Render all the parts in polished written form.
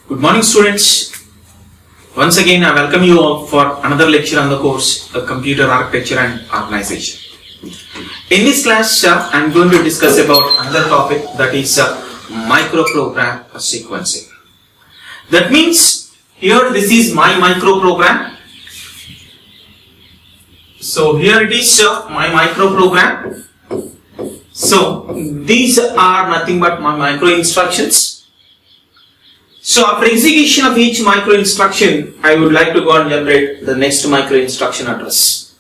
Good morning, students. Once again, I welcome you all for another lecture on the course Computer Architecture and Organization. In this class, I am going to discuss about another topic, that is microprogram sequencing. That means here this is my microprogram. So here it is my microprogram. So these are nothing but my micro instructions. So after execution of each micro instruction, I would like to go and generate the next micro instruction address.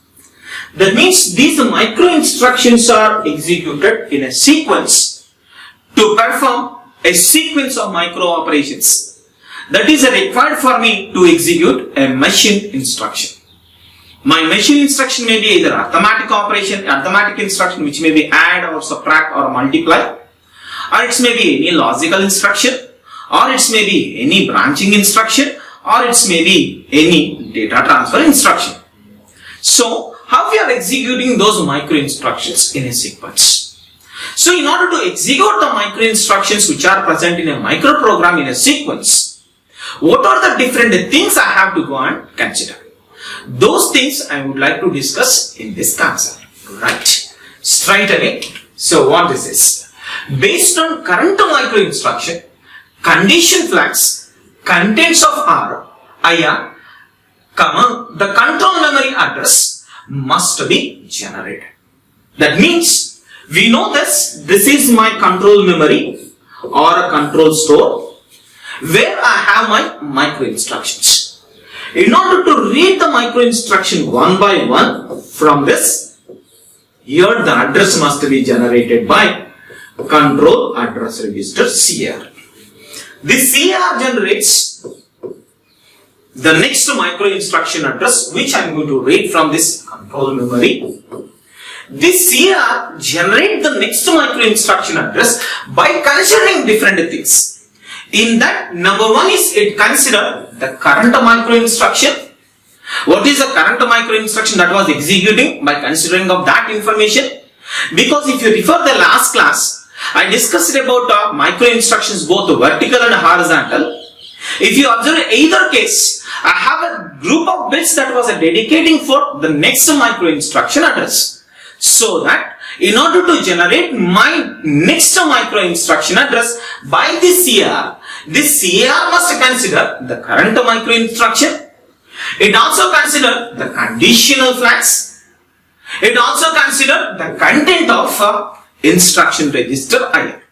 That means these micro instructions are executed in a sequence to perform a sequence of micro operations. That is required for me to execute a machine instruction. My machine instruction may be either arithmetic operation, arithmetic instruction which may be add or subtract or multiply, or it may be any logical instruction, or it may be any branching instruction, or it may be any data transfer instruction. So, how we are executing those micro instructions in a sequence? So, in order to execute the micro instructions which are present in a microprogram in a sequence, what are the different things I have to go and consider? Those things I would like to discuss in this concept. Right. Straight away. So, what this is? Based on current micro instruction, condition flags, contents of R, IR, the control memory address must be generated. That means we know this is my control memory or a control store where I have my micro instructions. In order to read the micro instruction one by one from this, here the address must be generated by control address register CR. This CR generates the next micro instruction address which I am going to read from this control memory. This CR generates the next micro instruction address by considering different things. In that, number one is it consider the current micro instruction. What is the current micro instruction that was executing by considering of that information? Because if you refer the last class, I discussed about micro instructions both vertical and horizontal. If you observe either case, I have a group of bits that was dedicating for the next micro instruction address. So that in order to generate my next micro instruction address by this CR must consider the current micro instruction. It also consider the conditional flags. It also consider the content of instruction register IR.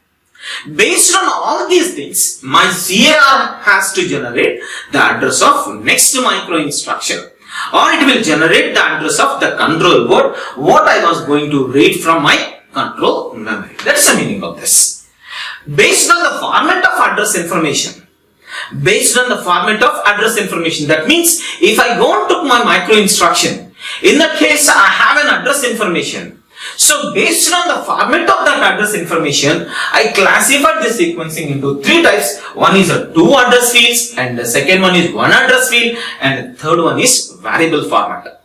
Based on all these things, my CR has to generate the address of next micro instruction, or it will generate the address of the control word what I was going to read from my control memory. That's the meaning of this. Based on the format of address information, that means if I go and took my micro instruction, in that case I have an address information. So based on the format of that address information, I classified the sequencing into three types. One is a two address fields, and the second one is one address field, and the third one is variable format.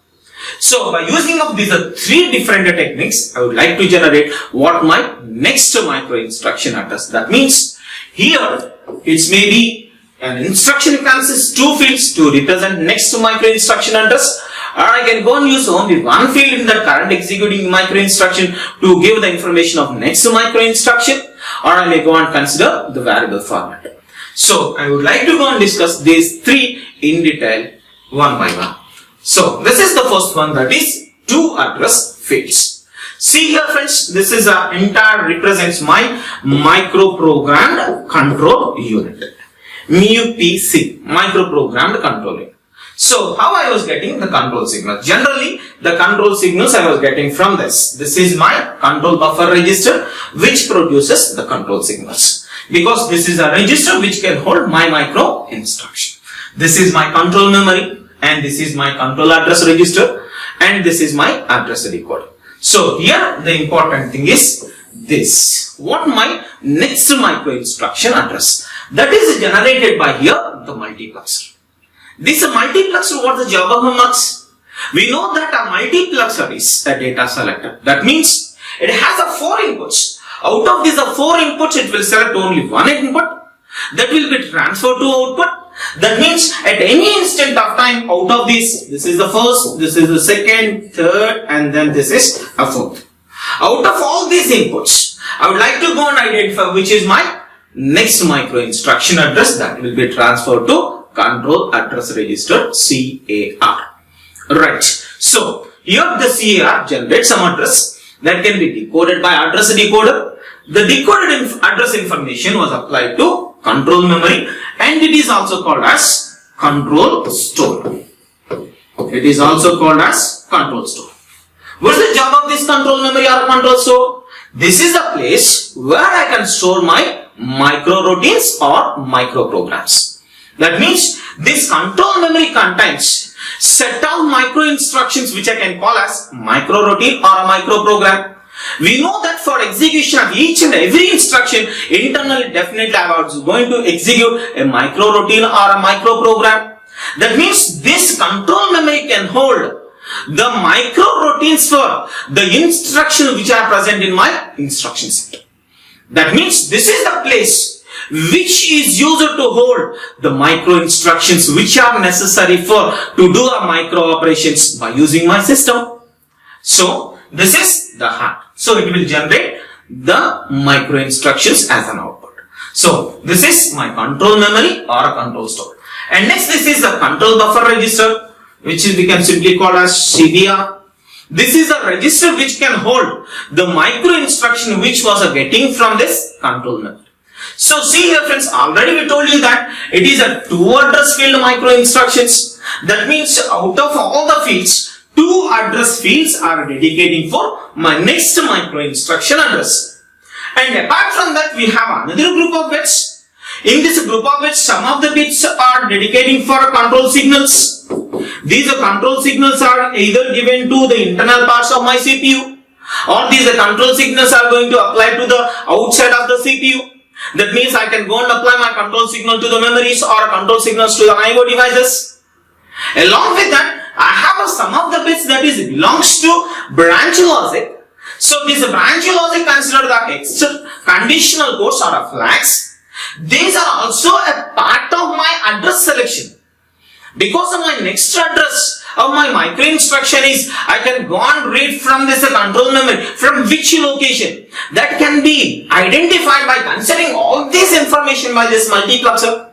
So by using of these three different techniques, I would like to generate what my next micro instruction address. That means here it may be an instruction consists two fields to represent next micro instruction address, or I can go and use only one field in the current executing micro instruction to give the information of next micro instruction, or I may go and consider the variable format. So I would like to go and discuss these three in detail one by one. So this is the first one, that is two address fields. See here friends, this is entire represents my microprogrammed control unit. MUPC, microprogrammed control unit. So how I was getting the control signal? Generally, the control signals I was getting from this. This is my control buffer register which produces the control signals. Because this is a register which can hold my micro instruction. This is my control memory, and this is my control address register, and this is my address recorder. So here the important thing is this. What my next micro instruction address? That is generated by here the multiplexer. This multiplexer, what the job of a mux? We know that a multiplexer is a data selector. That means it has 4 inputs. Out of these 4 inputs, it will select only one input. that will be transferred to output. That means at any instant of time out of this is the first, this is the second, third, and then this is a fourth. Out of all these inputs, I would like to go and identify which is my next micro instruction address that will be transferred to control address register CAR. Right. So here the CAR generates some address that can be decoded by address decoder. The decoded address information was applied to control memory and it is also called as control store. It is also called as control store. What is the job of this control memory or control store? This is the place where I can store my micro routines or micro programs. That means this control memory contains set of micro instructions which I can call as micro routine or a micro program. We know that for execution of each and every instruction, internally definitely I was going to execute a micro routine or a micro program. That means this control memory can hold the micro routines for the instructions which are present in my instruction set. That means this is the place which is used to hold the micro instructions which are necessary for to do a micro operations by using my system. So this is the heart. So it will generate the micro instructions as an output. So this is my control memory or a control store. And next this is the control buffer register, which is we can simply call as CBR. This is a register which can hold the micro instruction which was getting from this control memory. So see here friends, already we told you that it is a 2 address field micro instructions. That means out of all the fields, 2 address fields are dedicating for my next micro instruction address. And apart from that, we have another group of bits. In this group of bits, some of the bits are dedicating for control signals. These control signals are either given to the internal parts of my CPU or these control signals are going to apply to the outside of the CPU. That means I can go and apply my control signal to the memories or control signals to the IO devices. Along with that, I have some of the bits that is belongs to branch logic. So this branch logic considered the extra conditional codes or flags. These are also a part of my address selection. Because of my next address of my micro instruction is I can go and read from this control memory from which location that can be identified by considering all this information by this multiplexer.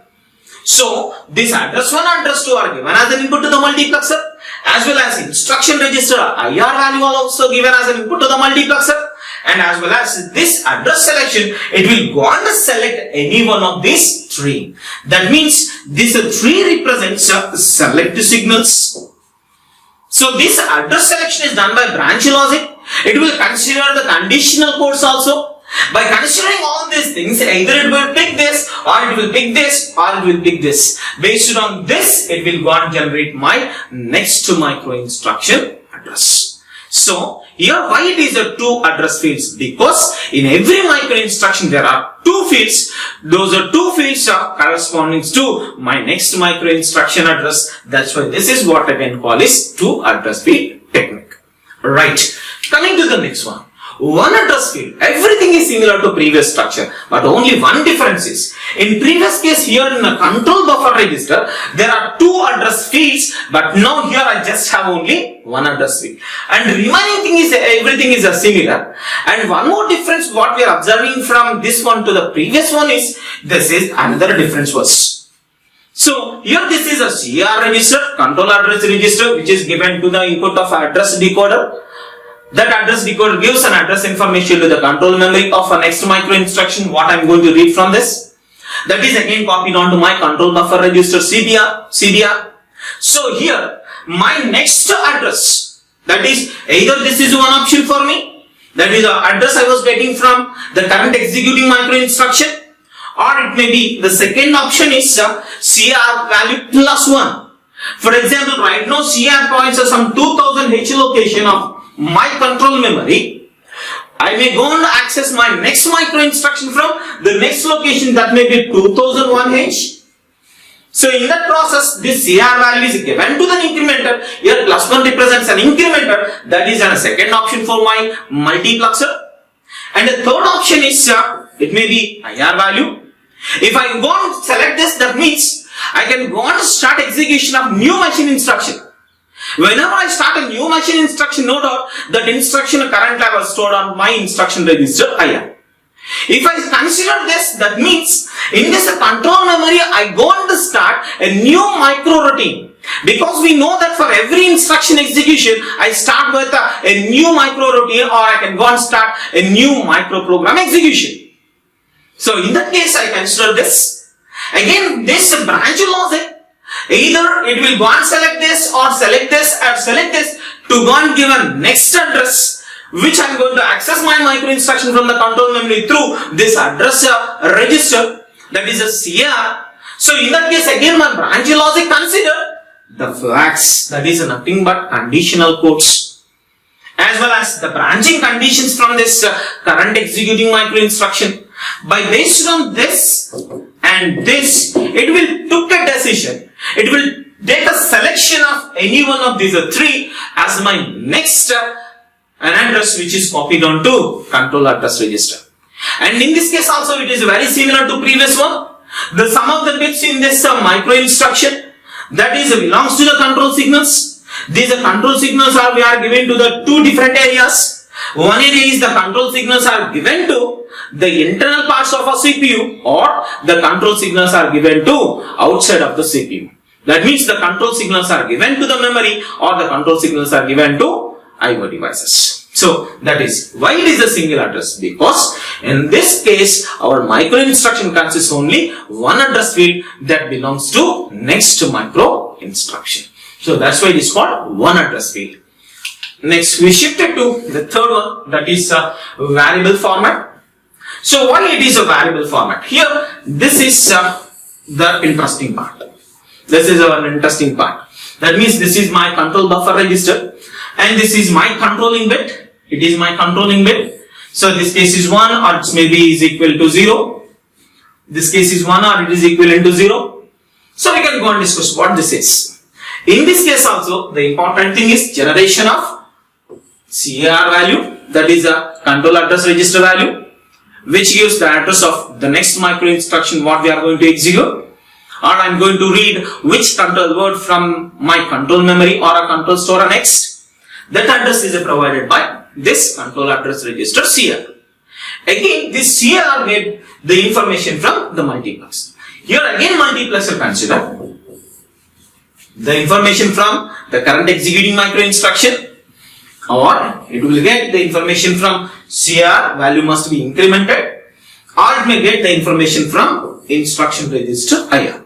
So this address 1, address 2 are given as an input to the multiplexer, as well as instruction register IR value are also given as an input to the multiplexer, and as well as this address selection, it will go on to select any one of these 3. That means this 3 represents select signals. So this address selection is done by branch logic. It will consider the conditional codes also. By considering all these things, either it will pick this, or it will pick this, or it will pick this. Based on this, it will go and generate my next micro instruction address. So, here why it is a 2 address fields? Because in every micro instruction there are 2 fields. Those are 2 fields are corresponding to my next micro instruction address. That's why this is what I can call is 2 address field technique. Right. Coming to the next one. 1 address field. Everything is similar to previous structure, but only one difference is, in previous case here in the control buffer register, there are 2 address fields, but now here I just have only 1 address field. And remaining thing is, everything is similar. And one more difference what we are observing from this one to the previous one is, this is another difference was. So here this is a CR register, control address register, which is given to the input of address decoder. That address decoder gives an address information to the control memory of a next micro instruction. What I am going to read from this, that is again copied onto my control buffer register CBR. So here my next address, that is either this is one option for me, that is the address I was getting from the current executing micro instruction, or it may be the second option is CR value plus 1. For example, right now CR points are some 2000 H location of my control memory. I may go and access my next micro instruction from the next location, that may be 2001H. So in that process, this CR value is given to the incrementer. Here plus 1 represents an incrementer, that is a second option for my multiplexer. And the third option is, it may be IR value. If I go and select this, that means I can go and start execution of new machine instruction. Whenever I start a new machine instruction, no doubt that instruction currently I was stored on my instruction register IR. If I consider this, that means in this control memory I go and start a new micro routine. Because we know that for every instruction execution I start with a new micro routine, or I can go and start a new micro program execution. So in that case I consider this. Again, this branch logic, either it will go and select this or select this or select this to go and give a next address which I am going to access my micro instruction from the control memory through this address register, that is a CR. So in that case again my branch logic consider the flags, that is nothing but conditional codes, as well as the branching conditions from this current executing micro instruction. By based on this and this, it will took a decision. It will take a selection of any one of these three as my next an address which is copied onto control address register. And in this case also it is very similar to previous one. The sum of the bits in this micro instruction, that is belongs to the control signals. These control signals we are given to the two different areas. One area is the control signals are given to the internal parts of a CPU, or the control signals are given to outside of the CPU. That means the control signals are given to the memory, or the control signals are given to IO devices. So that is why it is a single address, because in this case our micro instruction consists only one address field that belongs to next micro instruction. So that's why it is called one address field. Next we shifted to the third one, that is a variable format. So why it is a variable format? Here this is the interesting part. This is our interesting part. That means this is my control buffer register and this is my controlling bit. It is my controlling bit. So this case is 1 or it maybe is equal to 0. This case is 1 or it is equivalent to 0. So we can go and discuss what this is. In this case also the important thing is generation of CAR value, that is a control address register value, which gives the address of the next micro instruction what we are going to execute, or I am going to read which control word from my control memory or a control store next. That address is provided by this control address register CR. Again, this CR get the information from the multiplexer. Here again multiplexer consider the information from the current executing micro instruction, or it will get the information from CR value must be incremented, or it may get the information from instruction register IR.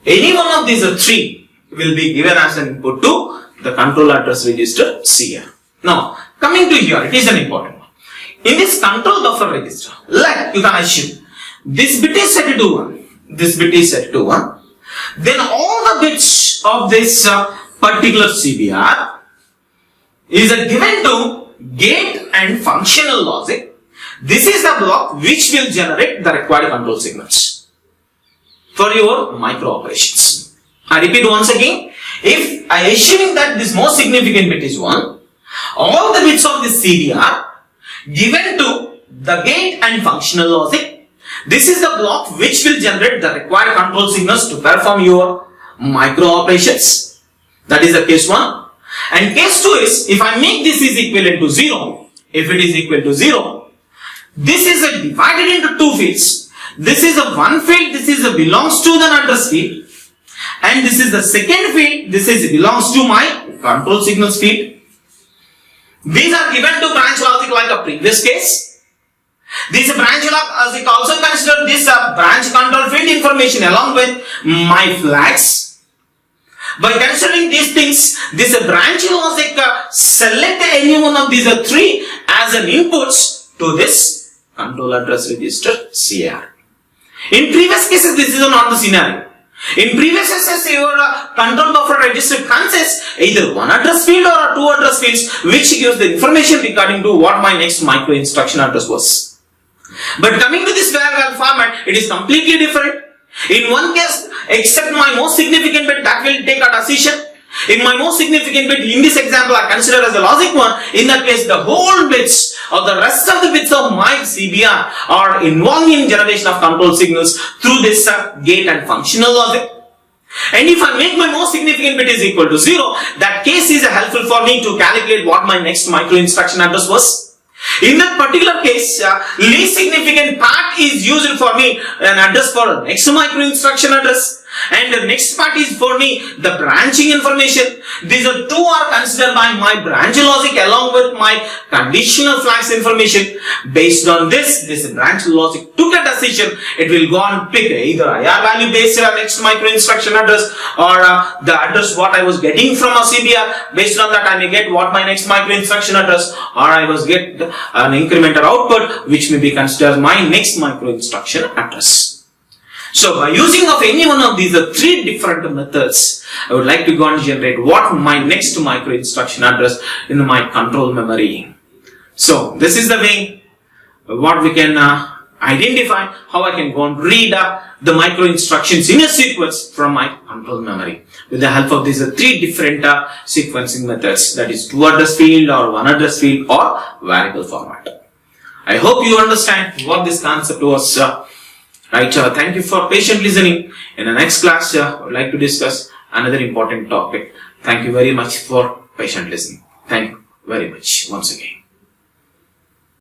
Any one of these three will be given as an input to the control address register CR. Now coming to here, it is an important one. In this control buffer register, like you can assume this bit is set to 1, this bit is set to 1, then all the bits of this particular CBR is given to gate and functional logic. This is the block which will generate the required control signals for your micro operations. I repeat once again, if I assuming that this most significant bit is 1, all the bits of this CDR given to the gate and functional logic, this is the block which will generate the required control signals to perform your micro operations. That is the case 1. And case 2 is, if I make this is equivalent to 0, if it is equal to 0, this is divided into two fields. This is a one field, this is belongs to the address field, and this is the second field, this is belongs to my control signals field. These are given to branch logic like a previous case. This branch logic also consider this branch control field information along with my flags. By considering these things, this branch logic select any one of these three as an inputs to this control address register CR. In previous cases, this is not the scenario. In previous cases, your control buffer register consists either one address field or two address fields, which gives the information regarding to what my next micro instruction address was. But coming to this variable format, it is completely different. In one case, except my most significant bit, that will take a decision. If my most significant bit in this example are considered as a logic one, in that case the whole bits or the rest of the bits of my CBR are involved in generation of control signals through this gate and functional logic. And if I make my most significant bit is equal to 0, that case is helpful for me to calculate what my next micro instruction address was. In that particular case, least significant part is used for me an address for next micro instruction address, and the next part is for me the branching information. These are two are considered by my branch logic along with my conditional flags information. Based on this branch logic took a decision. It will go and pick either IR value based next micro instruction address or the address what I was getting from a CBR. Based on that I may get what my next micro instruction address, or I was get an incremental output which may be considered my next micro instruction address. So by using of any one of these three different methods, I would like to go and generate what my next micro instruction address in my control memory. So this is the way what we can identify how I can go and read the micro instructions in a sequence from my control memory with the help of these three different sequencing methods, that is 2 address field or 1 address field or variable format. I hope you understand what this concept was. Right, thank you for patient listening. In the next class, I would like to discuss another important topic. Thank you very much for patient listening. Thank you very much once again.